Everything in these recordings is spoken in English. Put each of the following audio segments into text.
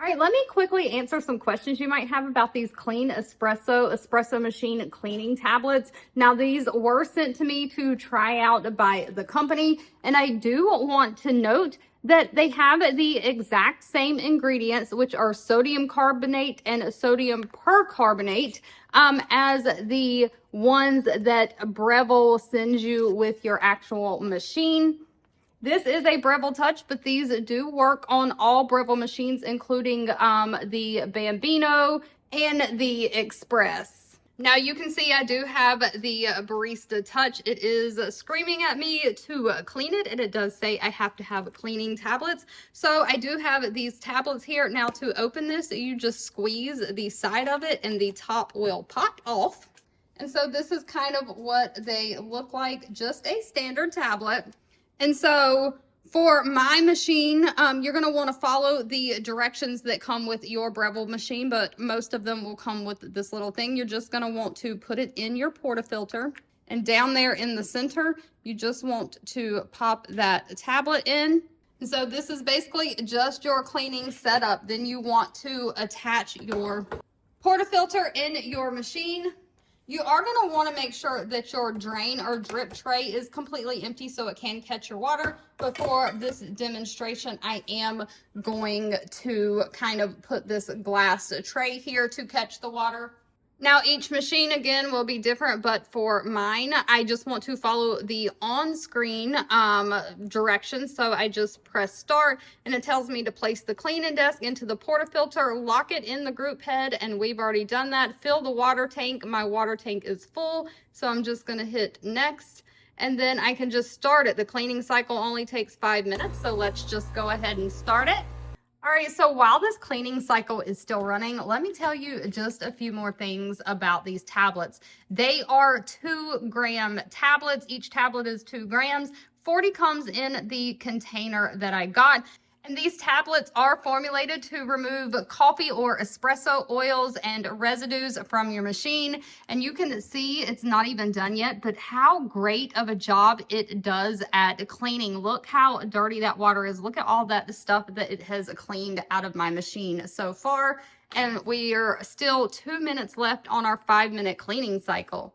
All right, let me quickly answer some questions you might have about these espresso machine cleaning tablets. Now, these were sent to me to try out by the company, and I do want to note that they have the exact same ingredients, which are sodium carbonate and sodium percarbonate, as the ones that Breville sends you with your actual machine. This is a Breville Touch, but these do work on all Breville machines, including the Bambino and the Express. Now you can see I do have the Barista Touch. It is screaming at me to clean it, and it does say I have to have cleaning tablets. So I do have these tablets here. Now to open this, you just squeeze the side of it and the top will pop off. And so this is kind of what they look like, just a standard tablet. And so for my machine, you're going to want to follow the directions that come with your Breville machine, but most of them will come with this little thing. You're just going to want to put it in your portafilter, and down there in the center, you just want to pop that tablet in. And so this is basically just your cleaning setup. Then you want to attach your portafilter in your machine. You are going to want to make sure that your drain or drip tray is completely empty so it can catch your water. But for this demonstration, I am going to kind of put this glass tray here to catch the water. Now, each machine, again, will be different, but for mine, I just want to follow the on-screen directions. So I just press start, and it tells me to place the cleaning desk into the portafilter, lock it in the group head, and we've already done that. Fill the water tank. My water tank is full, so I'm just going to hit next, and then I can just start it. The cleaning cycle only takes 5 minutes, so let's just go ahead and start it. All right, so while this cleaning cycle is still running, let me tell you just a few more things about these tablets. They are 2-gram tablets. Each tablet is 2 grams. 40 comes in the container that I got. And these tablets are formulated to remove coffee or espresso oils and residues from your machine. And you can see it's not even done yet, but how great of a job it does at cleaning. Look how dirty that water is. Look at all that stuff that it has cleaned out of my machine so far. And we are still 2 minutes left on our 5-minute cleaning cycle.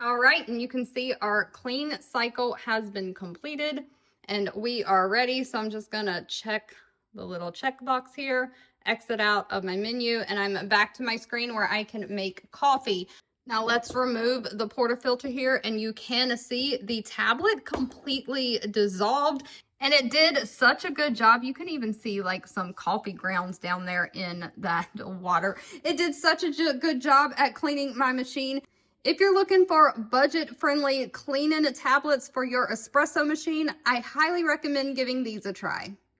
All right, and you can see our clean cycle has been completed. And we are ready, so I'm just gonna check the little checkbox here, exit out of my menu, and I'm back to my screen where I can make coffee. Now let's remove the portafilter here, and you can see the tablet completely dissolved, and it did such a good job. You can even see like some coffee grounds down there in that water. It did such a good job at cleaning my machine. If you're looking for budget-friendly cleaning tablets for your espresso machine, I highly recommend giving these a try.